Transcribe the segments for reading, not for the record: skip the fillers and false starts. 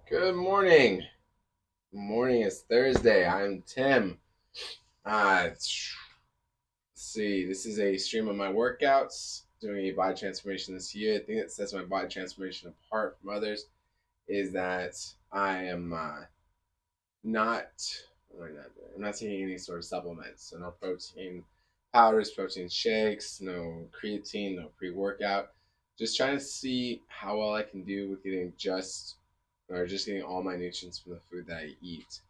Good morning. Good morning. It's Thursday. I'm Tim. Let's see. This is a stream of my workouts. Doing a body transformation this year. The thing that sets my body transformation apart from others is that I am not. What am I not doing? I'm not taking any sort of supplements. So no protein powders, protein shakes, no creatine, no pre-workout. Just trying to see how well I can do with getting just getting all my nutrients from the food that I eat.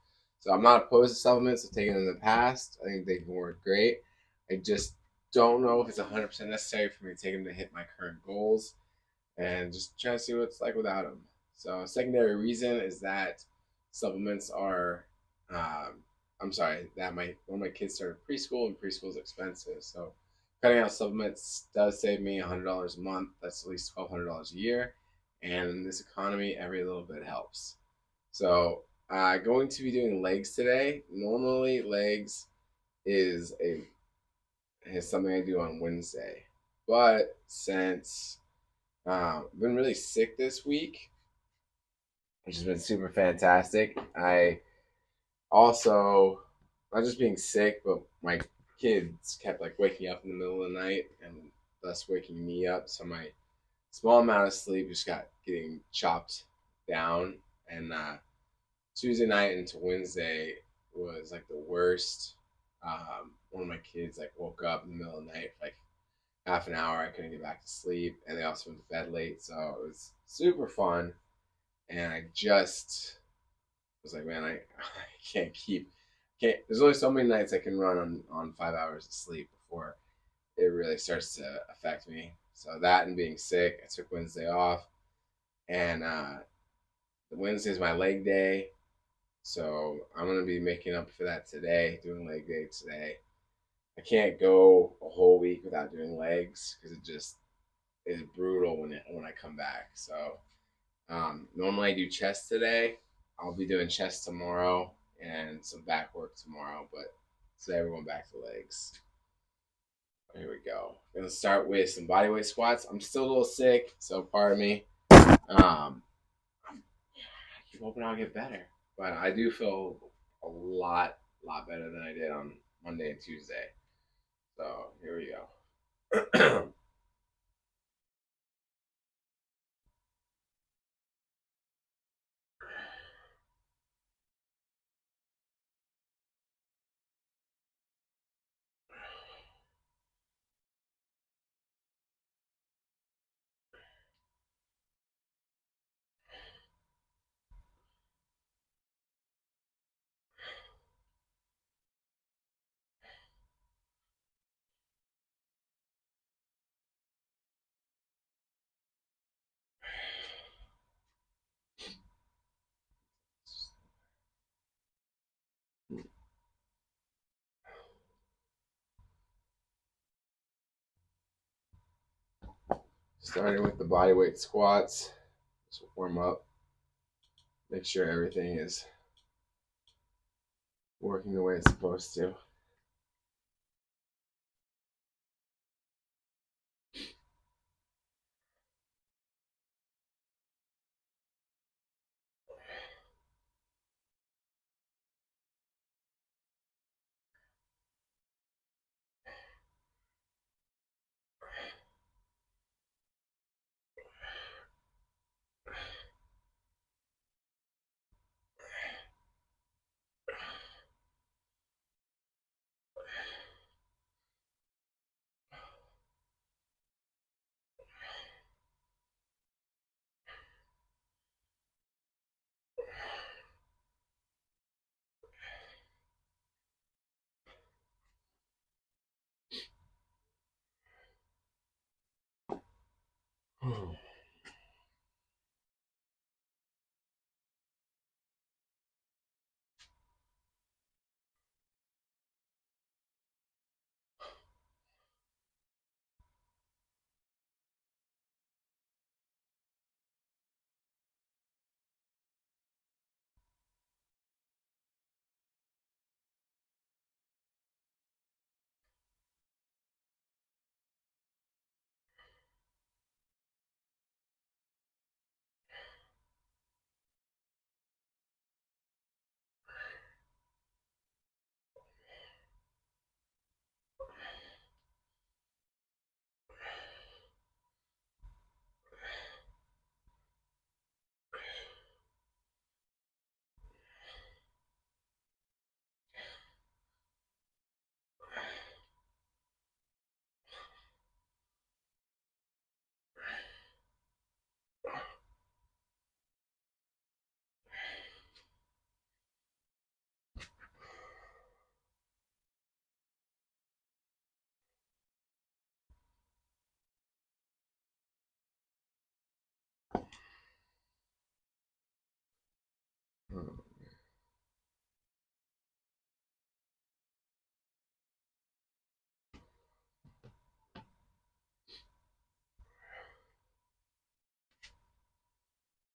So I'm not opposed to supplements. I've taken them in the past. I think they can work great. I just don't know if it's 100% necessary for me to take them to hit my current goals, and just try to see what it's like without them. So a secondary reason is that supplements are, I'm sorry, that my one of my kids started preschool, and preschool is expensive. So cutting out supplements does save me $100 a month. That's at least $1,200 a year, and in this economy, every little bit helps. So going to be doing legs today. Normally, legs is a is something I do on Wednesday, but since I've been really sick this week, which has been super fantastic. I also, not just being sick, but my kids kept like waking up in the middle of the night and thus waking me up. So my small amount of sleep just got getting chopped down. And Tuesday night into Wednesday was like the worst. One of my kids like woke up in the middle of the night for like half an hour. I couldn't get back to sleep, and they also went to bed late, so it was super fun. And I just was like, man, I can't keep can't. There's only so many nights I can run on 5 hours of sleep before it really starts to affect me. So that and being sick, I took Wednesday off, and Wednesday is my leg day, so I'm gonna be making up for that today, doing leg day today. I can't go a whole week without doing legs because it just is brutal when I come back. So normally I do chest today. I'll be doing chest tomorrow and some back work tomorrow, but today we're going back to legs. Here we go. I'm gonna start with some bodyweight squats. I'm still a little sick, so pardon me. I keep hoping I'll get better, but I do feel a lot better than I did on Monday and Tuesday. So here we go. Starting with the bodyweight squats. Just warm up. Make sure everything is working the way it's supposed to.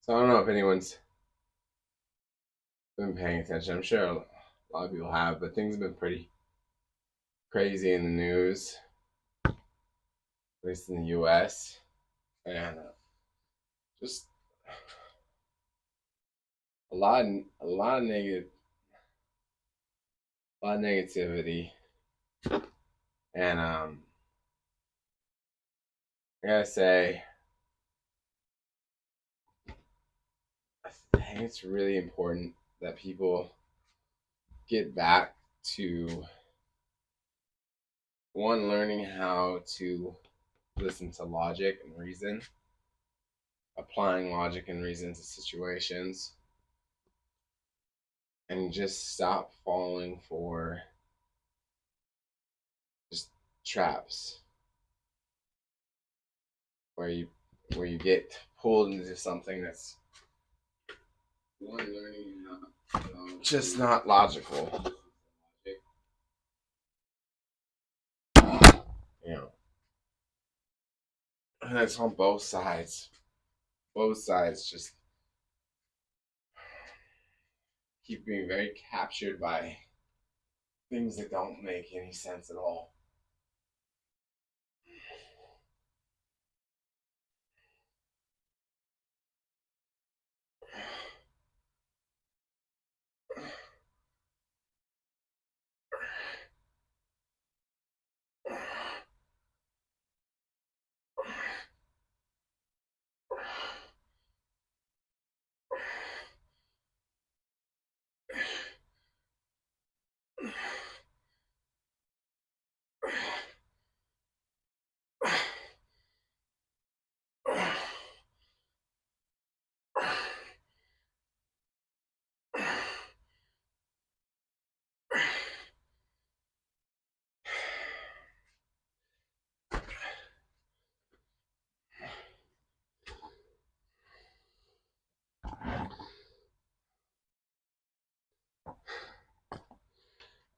So I don't know if anyone's been paying attention. I'm sure a lot of people have, but things have been pretty crazy in the news, at least in the U.S. And just a lot of negativity, and I gotta say, I think it's really important that people get back to one, learning how to listen to logic and reason, applying logic and reason to situations, and just stop falling for just traps where you get pulled into something that's one, learning how just not logical. You know, and it's on both sides. Both sides just keep being very captured by things that don't make any sense at all.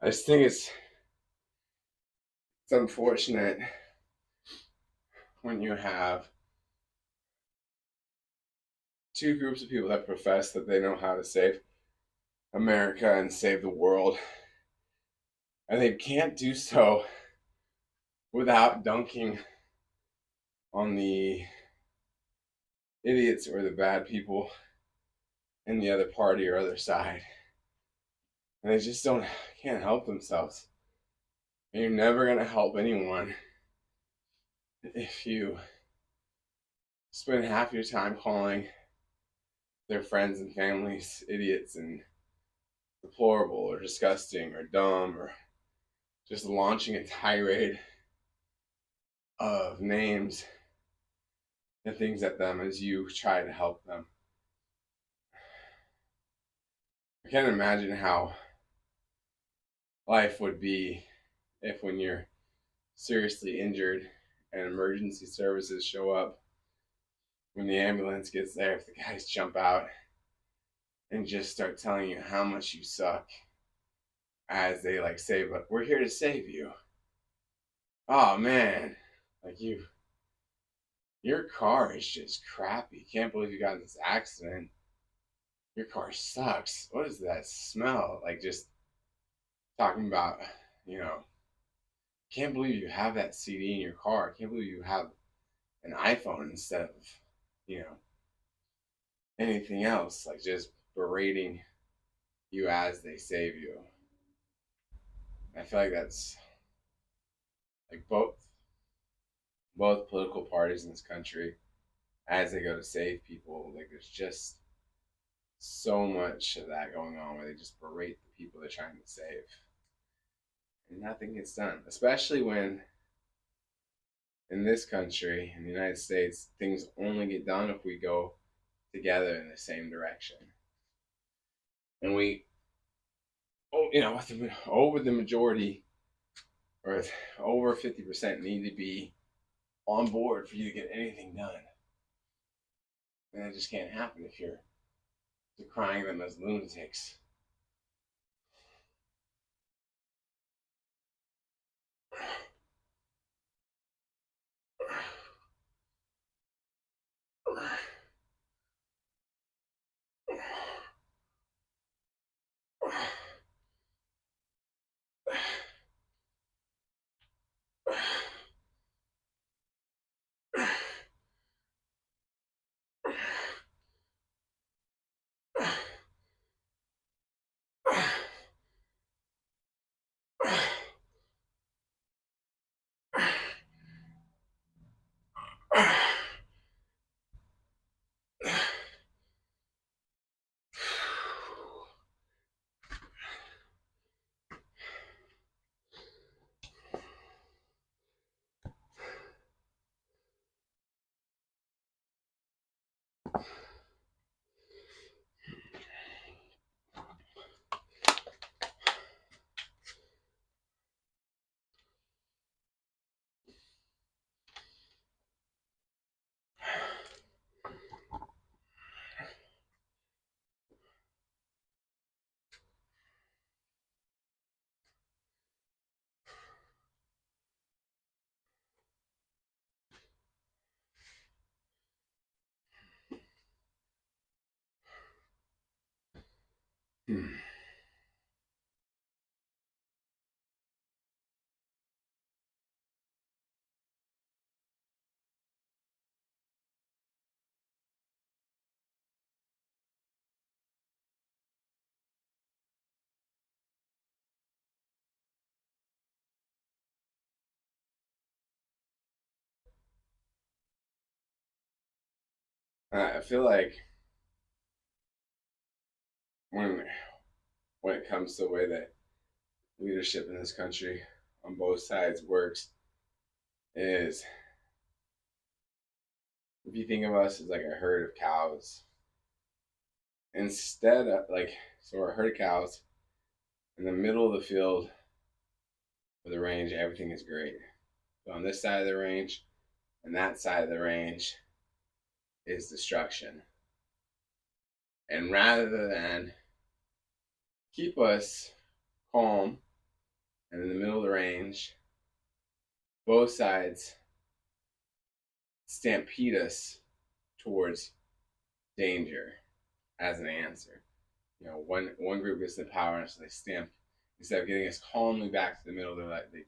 I just think it's unfortunate when you have two groups of people that profess that they know how to save America and save the world, and they can't do so without dunking on the idiots or the bad people in the other party or other side. And they just can't help themselves. And you're never gonna help anyone if you spend half your time calling their friends and families idiots and deplorable or disgusting or dumb, or just launching a tirade of names and things at them as you try to help them. I can't imagine how life would be if, when you're seriously injured and emergency services show up, when the ambulance gets there, if the guys jump out and just start telling you how much you suck as they like say, but we're here to save you. Oh man, like your car is just crappy. Can't believe you got in this accident. Your car sucks. What is that smell? Like, just talking about, you know, can't believe you have that CD in your car. Can't believe you have an iPhone instead of, you know, anything else. Like, just berating you as they save you. I feel like that's like both political parties in this country, as they go to save people, like there's just so much of that going on where they just berate the people they're trying to save. And nothing gets done. Especially when in this country, in the United States, things only get done if we go together in the same direction. And we, over the majority, or over 50%, need to be on board for you to get anything done. And that just can't happen if you're decrying them as lunatics. Hmm. I feel like when when it comes to the way that leadership in this country on both sides works is if you think of us as like a herd of cows, instead of like so we're a herd of cows in the middle of the field of the range, everything is great. But on this side of the range and that side of the range is destruction. And rather than keep us calm and in the middle of the range, both sides stampede us towards danger as an answer. You know, one group gets the power, and so they stamp instead of getting us calmly back to the middle. They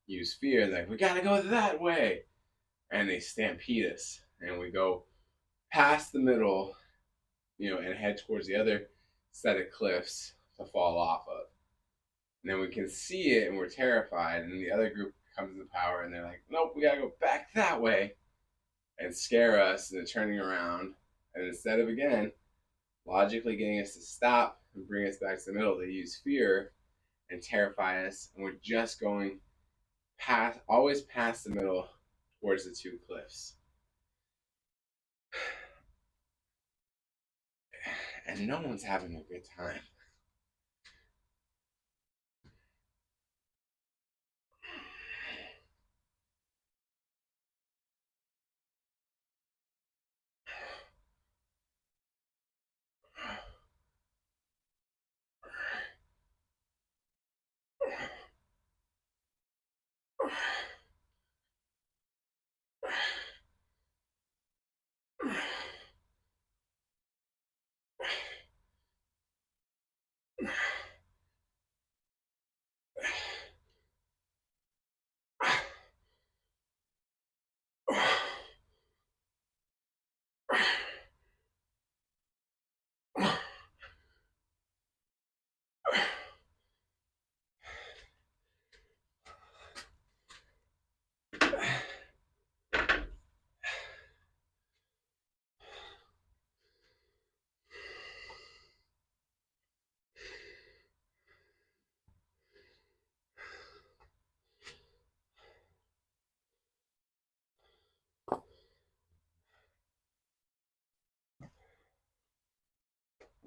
use fear. And they're like, we gotta go that way, and they stampede us, and we go past the middle, you know, and head towards the other set of cliffs to fall off of. And then we can see it, and we're terrified. And the other group comes to power, and they're like, nope, we gotta go back that way, and scare us into turning around. And instead of again logically getting us to stop and bring us back to the middle, they use fear and terrify us, and we're just going past, always past the middle towards the two cliffs. And no one's having a good time.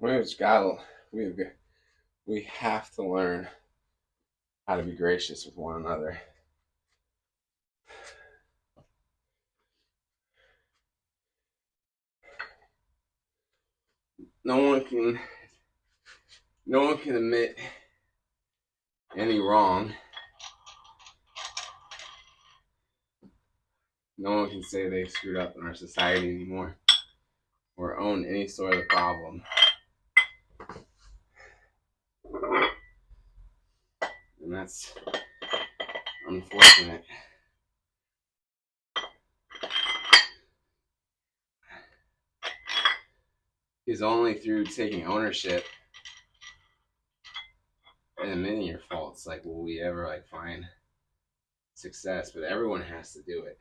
We've got we we have to learn how to be gracious with one another. No one can no one can admit any wrong. No one can say they screwed up in our society anymore or own any sort of problem. And that's unfortunate. It's only through taking ownership and admitting your faults like will we ever like find success, but everyone has to do it.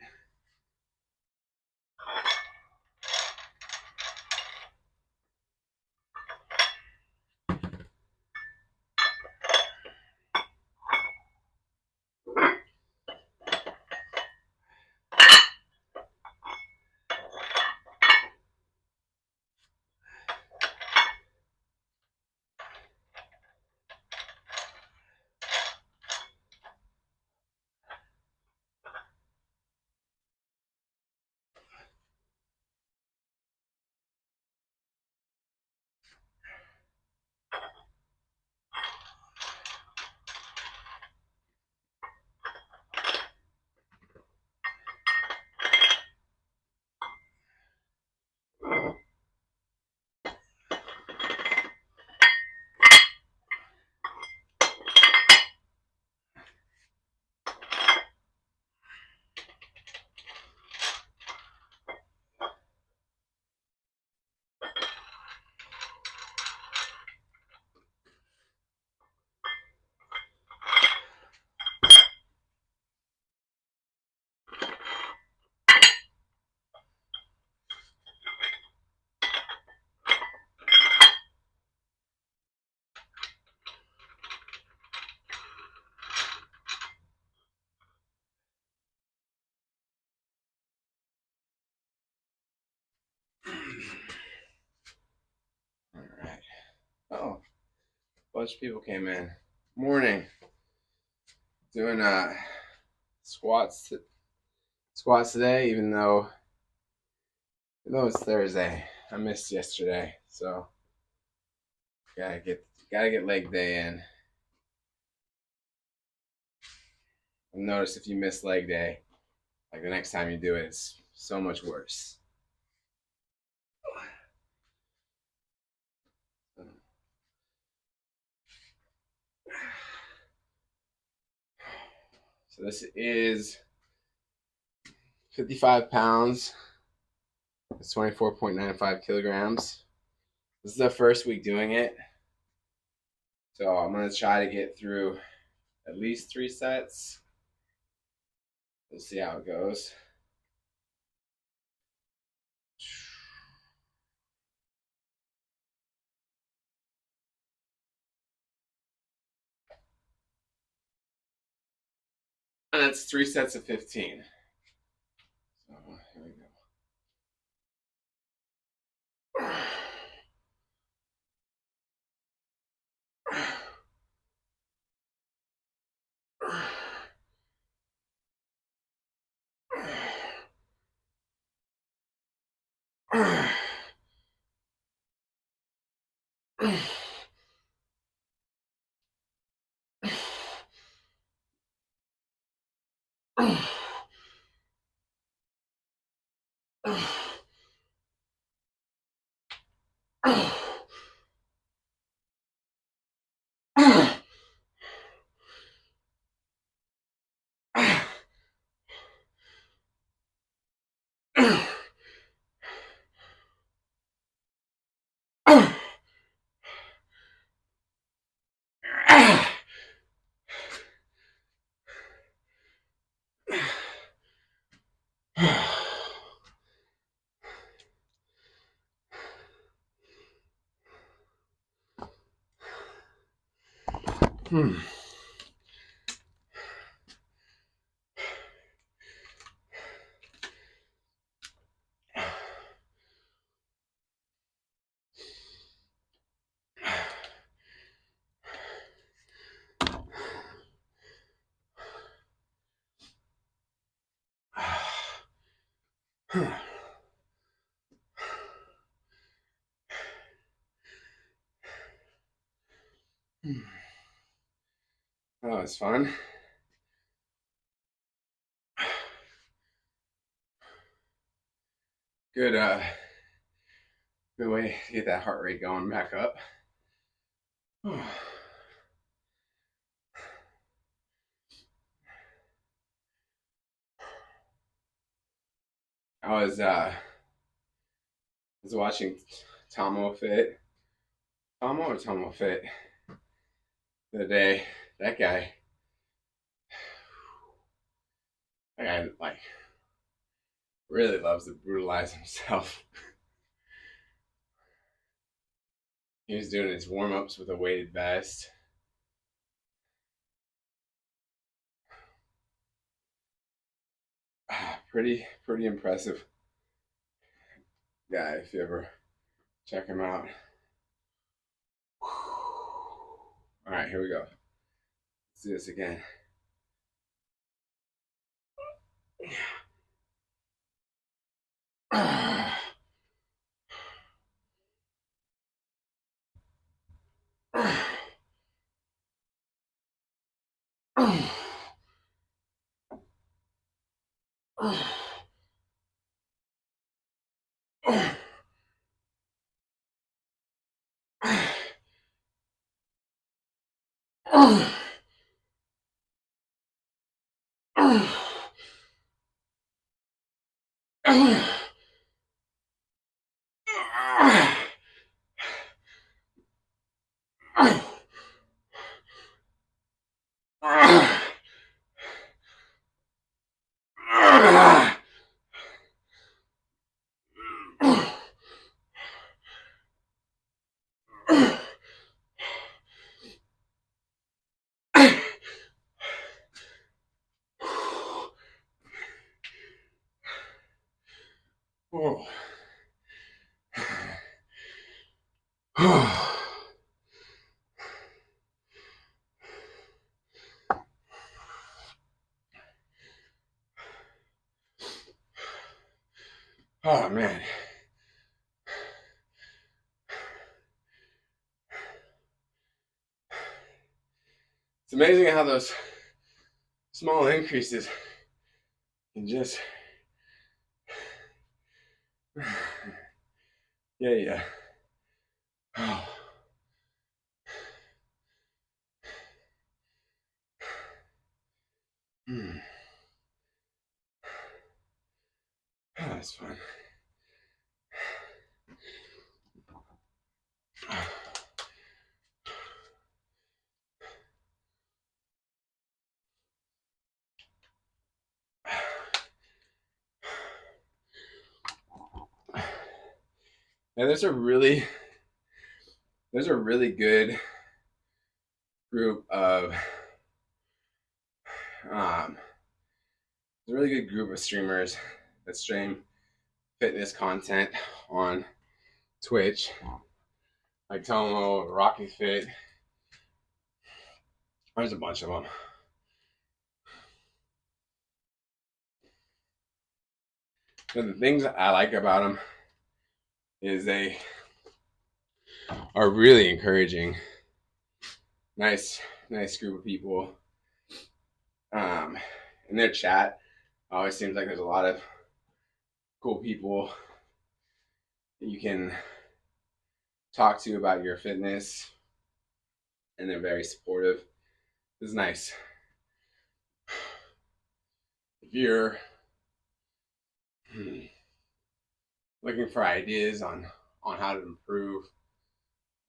bunch of people came in. Morning. Doing squats today, even though it's Thursday. I missed yesterday, so gotta get leg day in. And notice if you miss leg day, like the next time you do it, it's so much worse. So this is 55 pounds. It's 24.95 kilograms. This is the first week doing it. So I'm going to try to get through at least 3 sets. We'll see how it goes. And that's 3 sets of 15. So here we go. Oh, it's fun. Good good way to get that heart rate going back up. I was watching Tomo Fit. Tomo or Tomo Fit the other day. That guy like really loves to brutalize himself. He was doing his warm-ups with a weighted vest. Pretty impressive guy if you ever check him out. All right, here we go. Let's do this again. Oh. Oh man. It's amazing how those small increases can just yeah. Oh. Hmm. Oh, that's fun. And there's a really good group of um there's a really good group of streamers that stream fitness content on Twitch, like TimE, Rocky Fit. There's a bunch of them. But the things I like about them is they are really encouraging. Nice group of people. In their chat, always seems like there's a lot of cool people that you can talk to about your fitness, and they're very supportive. It's nice. If you're looking for ideas on how to improve,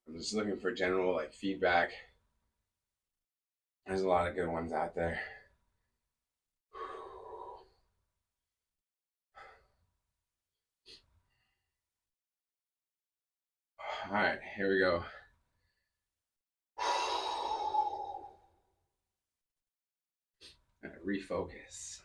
I'm just looking for general like feedback. There's a lot of good ones out there. All right, here we go. Refocus.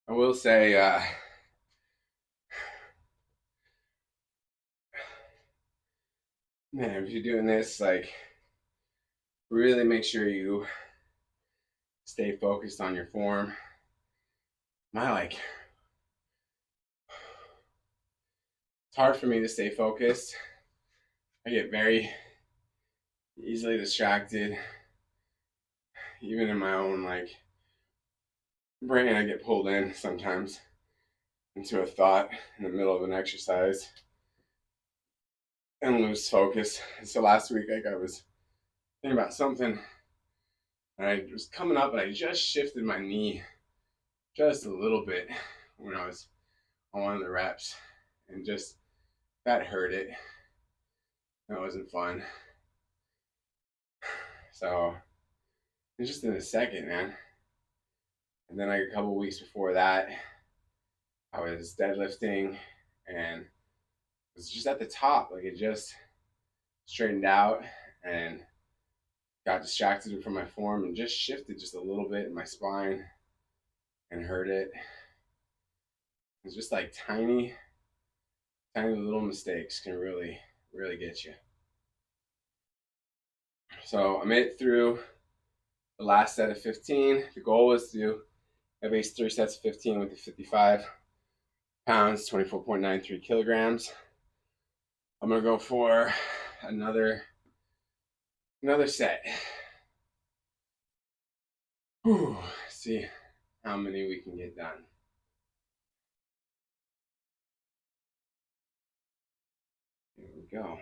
I will say, man, if you're doing this, like, really make sure you stay focused on your form. It's hard for me to stay focused. I get very easily distracted, even in my own like brain. I get pulled in sometimes into a thought in the middle of an exercise. and lose focus. So last week, like I was thinking about something, and I was coming up, and I just shifted my knee just a little bit when I was on one of the reps, and just that hurt it. That wasn't fun. So it's just in a second, man. And then like a couple weeks before that, I was deadlifting and it was just at the top. Like it just straightened out and got distracted from my form and just shifted just a little bit in my spine and hurt it. It's just like tiny little mistakes can really, really get you. So I made it through the last set of 15. The goal was to do at least 3 sets of 15 with the 55 pounds, 24.93 kilograms. I'm gonna go for another set. Whew. See how many we can get done. Here we go.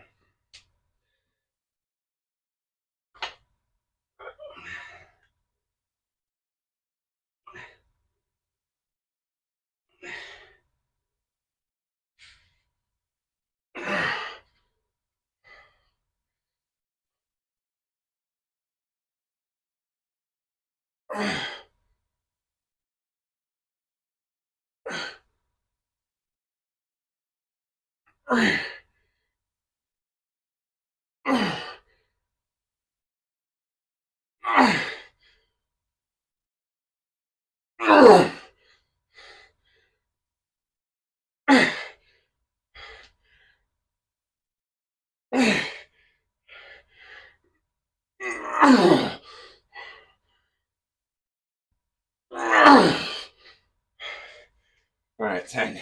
All right, 10.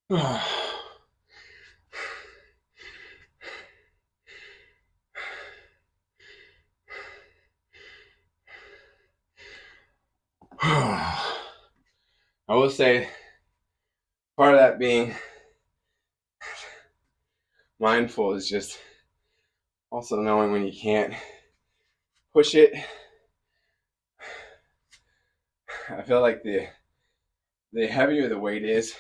I will say part of that being mindful is just also knowing when you can't push it. I feel like the heavier the weight is,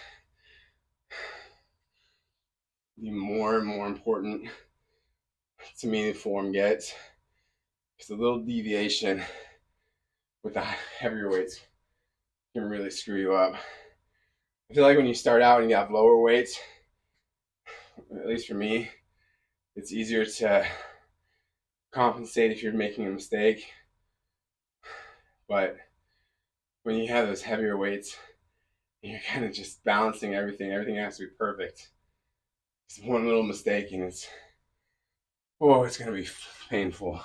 the more and more important to me the form gets. Because a little deviation with the heavier weights can really screw you up. I feel like when you start out and you have lower weights, at least for me, it's easier to compensate if you're making a mistake. But when you have those heavier weights, you're kind of just balancing everything. Everything has to be perfect. It's one little mistake and it's going to be painful.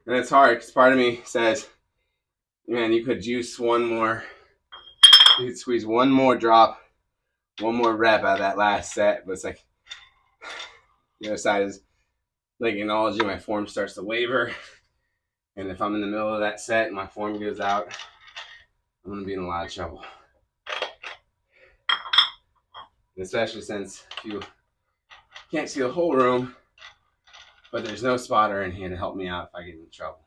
And it's hard because part of me says, man, you could juice one more. You could squeeze one more drop, one more rep out of that last set. But it's like, the other side is like acknowledging my form starts to waver. And if I'm in the middle of that set and my form goes out, I'm going to be in a lot of trouble. And especially since you can't see the whole room, but there's no spotter in here to help me out if I get in trouble.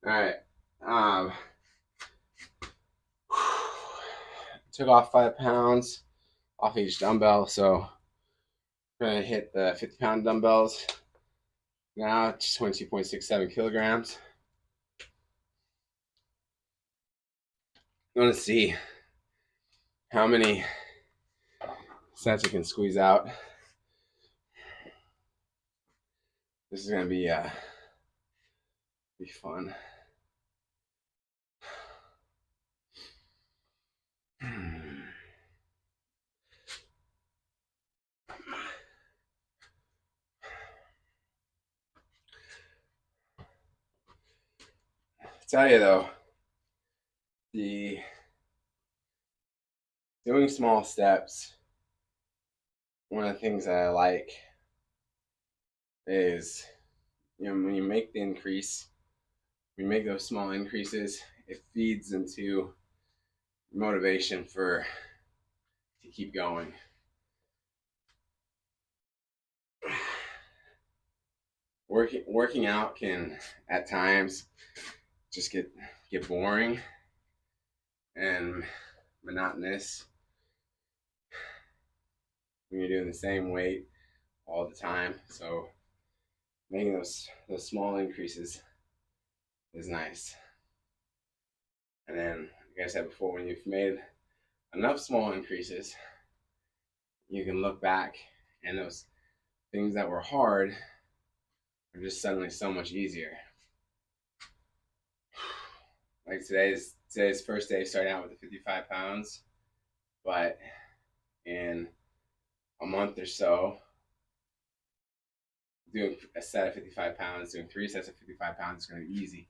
All right. Took off 5 pounds off each dumbbell, so I'm gonna hit the 50-pound dumbbells. Now it's 22.67 kilograms. I want to see how many sets you can squeeze out. This is gonna be fun. I tell you though, the doing small steps. One of the things that I like is, when you make the increase, when you make those small increases, it feeds into motivation to keep going. Working out can at times just get boring and monotonous when you're doing the same weight all the time. So making those small increases is nice. And then, like I said before, when you've made enough small increases, you can look back and those things that were hard are just suddenly so much easier. Like today's first day starting out with the 55 pounds, but in a month or so, doing a set of 55 pounds, doing 3 sets of 55 pounds is going to be easy.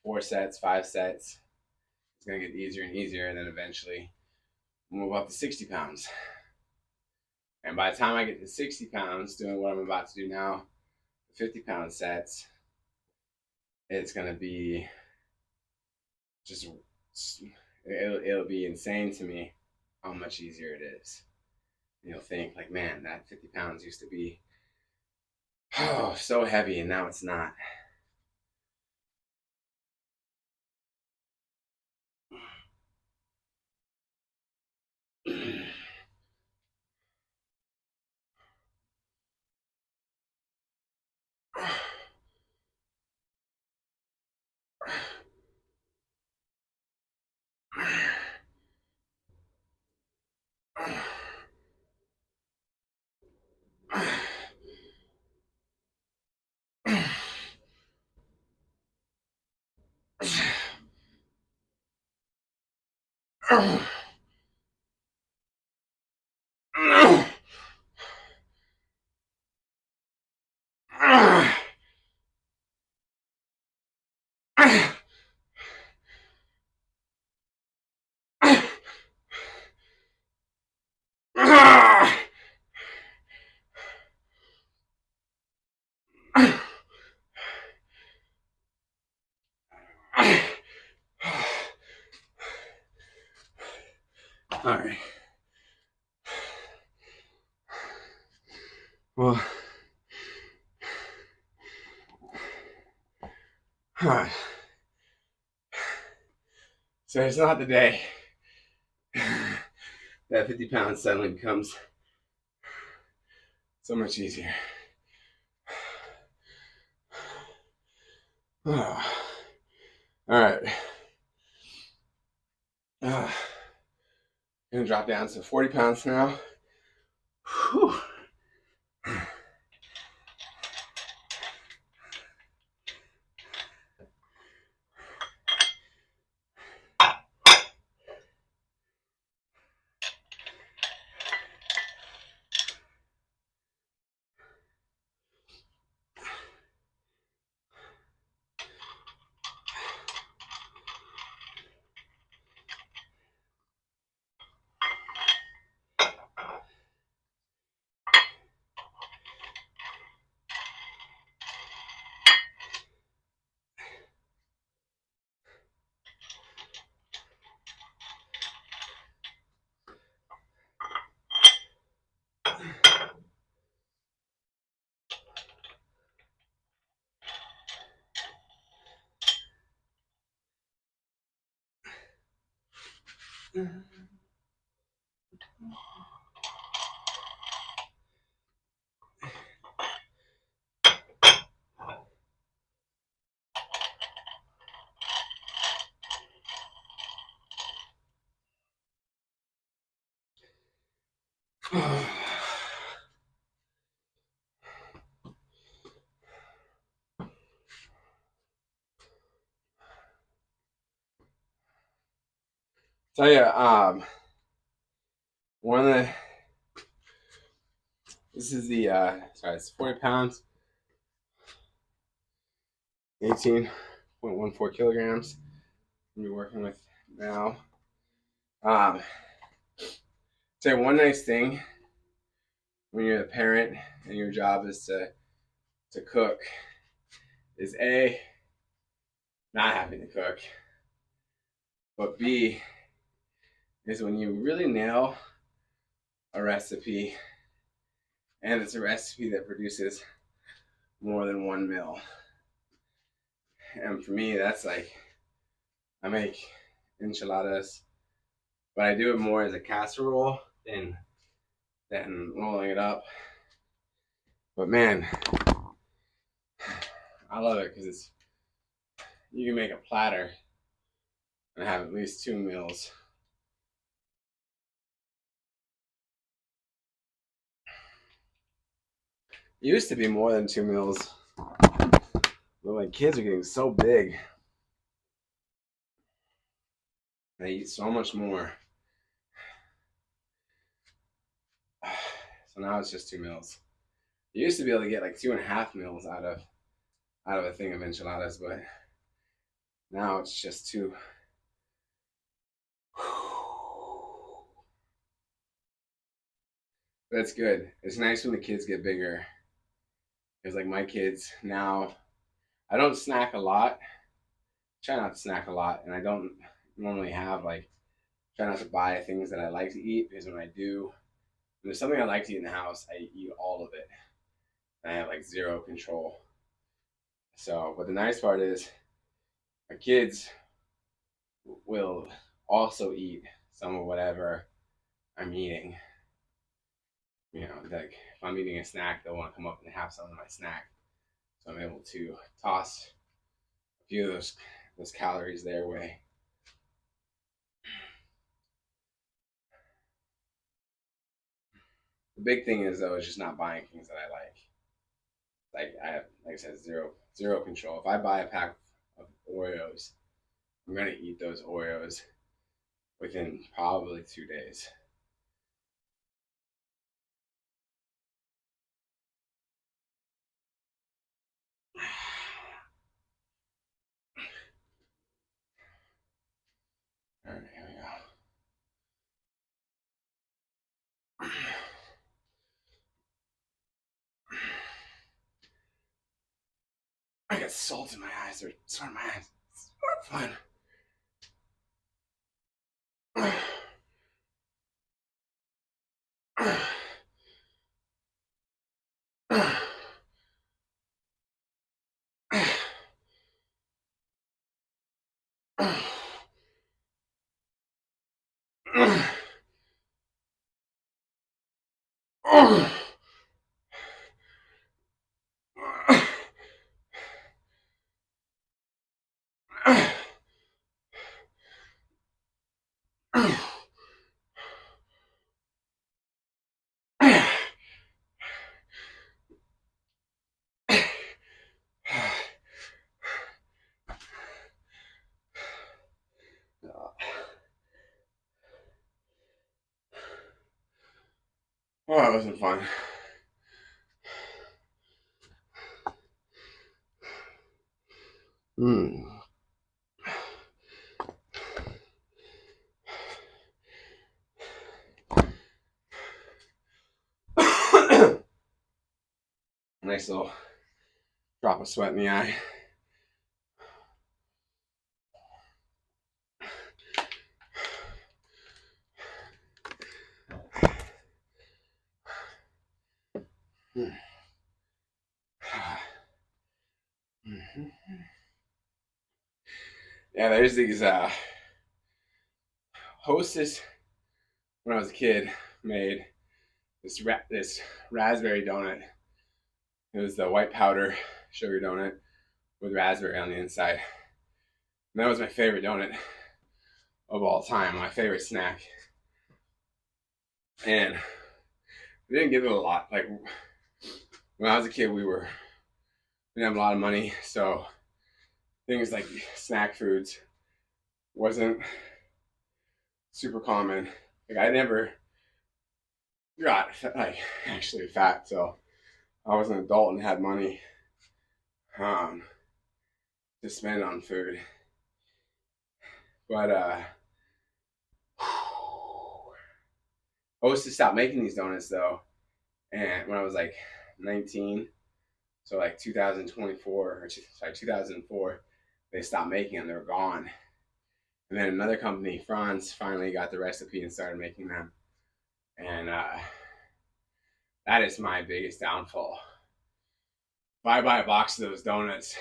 4 sets, 5 sets, it's going to get easier and easier, and then eventually move up to 60 pounds. And by the time I get to 60 pounds, doing what I'm about to do now, the 50-pound sets, it's going to be just, it'll be insane to me how much easier it is. You'll think, like, man, that 50 pounds used to be so heavy, and now it's not. All right. Well, so it's not the day that 50 pounds suddenly becomes so much easier. All right. Gonna drop down to 40 pounds now. Whew. Tell you, one of the this is the sorry, it's 40 pounds, 18.14 kilograms. I'm gonna be working with now. Say one nice thing when you're a parent and your job is to cook is A, not having to cook, but B is when you really nail a recipe and it's a recipe that produces more than 1 meal. And for me, that's like I make enchiladas, but I do it more as a casserole than rolling it up. But man, I love it because it's you can make a platter and have at least 2 meals. It used to be more than 2 meals, but my kids are getting so big. They eat so much more. So now it's just 2 meals. You used to be able to get like 2.5 meals out of a thing of enchiladas, but now it's just two. That's good. It's nice when the kids get bigger. Because like my kids now, I don't snack a lot. Try not to snack a lot, and I don't normally have like try not to buy things that I like to eat because when I do, when there's something I like to eat in the house, I eat all of it. And I have like zero control. So, but the nice part is my kids will also eat some of whatever I'm eating. You know, like if I'm eating a snack, they'll want to come up and have some of my snack. So I'm able to toss a few of those calories their way. The big thing is though is just not buying things that I like. Like I have, like I said, zero control. If I buy a pack of Oreos, I'm gonna eat those Oreos within probably 2 days. All right, here we go. I got salt in my eyes or salt in my eyes. It's not fun. Oh, that wasn't fun. Nice little drop of sweat in the eye. Yeah, there's these Hostess when I was a kid made this raspberry donut. It was the white powder sugar donut with raspberry on the inside. And that was my favorite donut of all time, my favorite snack. And we didn't get it a lot. Like when I was a kid, we didn't have a lot of money, so things like snack foods wasn't super common. Like I never got like actually fat till I was an adult and had money um, to spend on food. But I was to stop making these donuts though, and when I was like 19, so like 2024 or sorry 2004, they stopped making them. They were gone. And then another company, Franz, finally got the recipe and started making them. And that is my biggest downfall. If I buy a box of those donuts,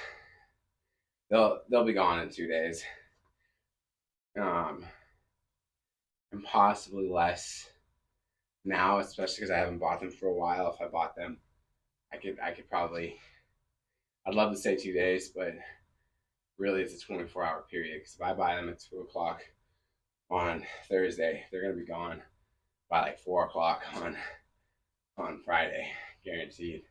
they'll be gone in 2 days, um, and possibly less now, especially because I haven't bought them for a while. If I bought them, I could probably. I'd love to say 2 days, but really it's a 24-hour period. Because if I buy them at 2 o'clock on Thursday, they're gonna be gone by like 4 o'clock on Friday, guaranteed.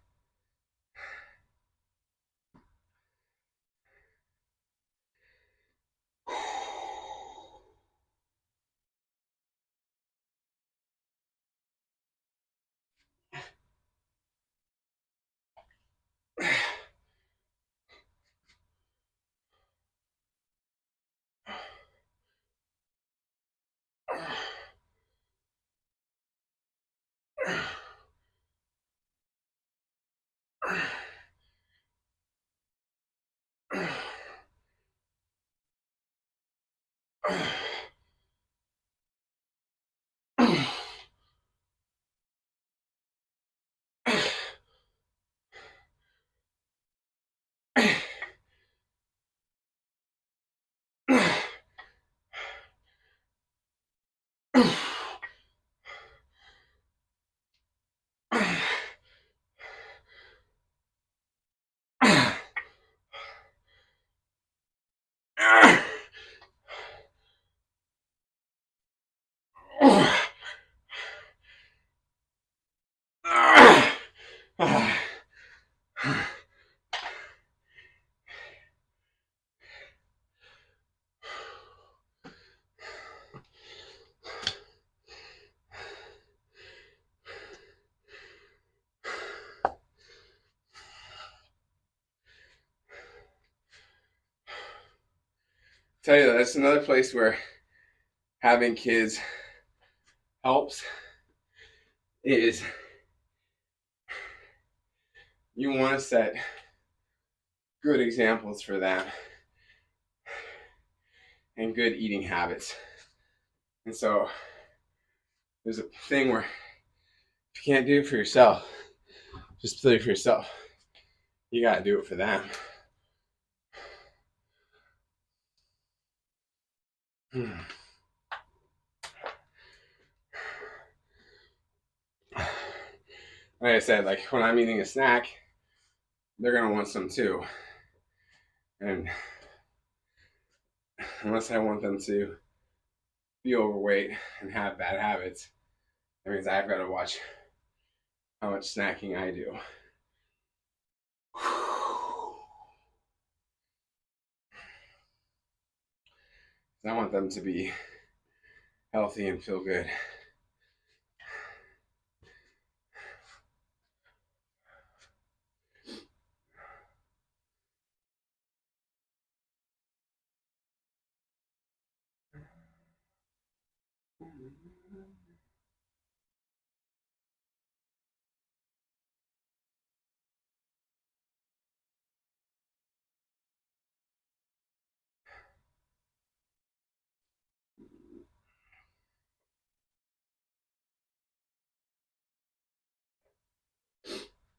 Tell you that's another place where having kids helps is you want to set good examples for them and good eating habits. And so there's a thing where if you can't do it for yourself, just do it for yourself. You gotta do it for them. Like I said, like when I'm eating a snack, they're gonna want some too. And unless I want them to be overweight and have bad habits, that means I've got to watch how much snacking I do. I want them to be healthy and feel good.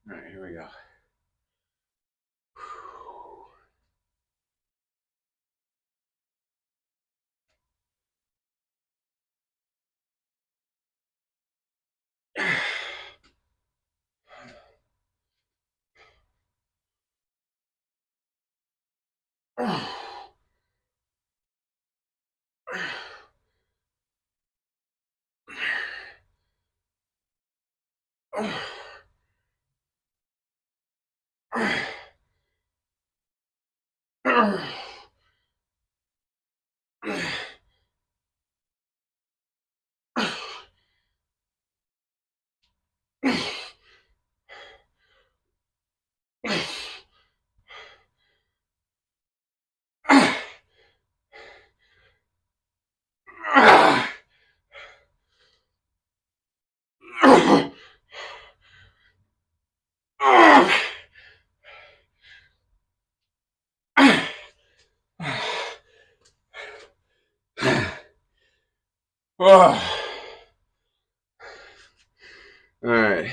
All right, here we go. All right.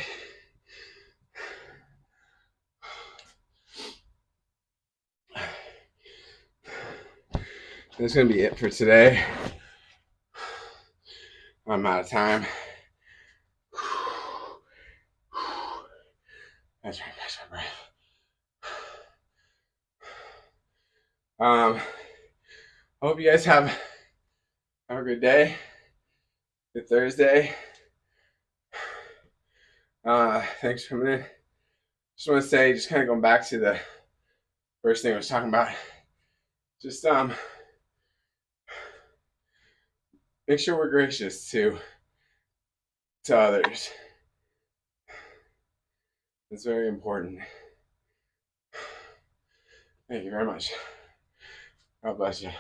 That's going to be it for today. I'm out of time. That's right, catch my breath. Hope you guys have a good day. Good Thursday. Thanks for coming in. Just want to say, just kind of going back to the first thing I was talking about. Just make sure we're gracious to others. It's very important. Thank you very much. God bless you.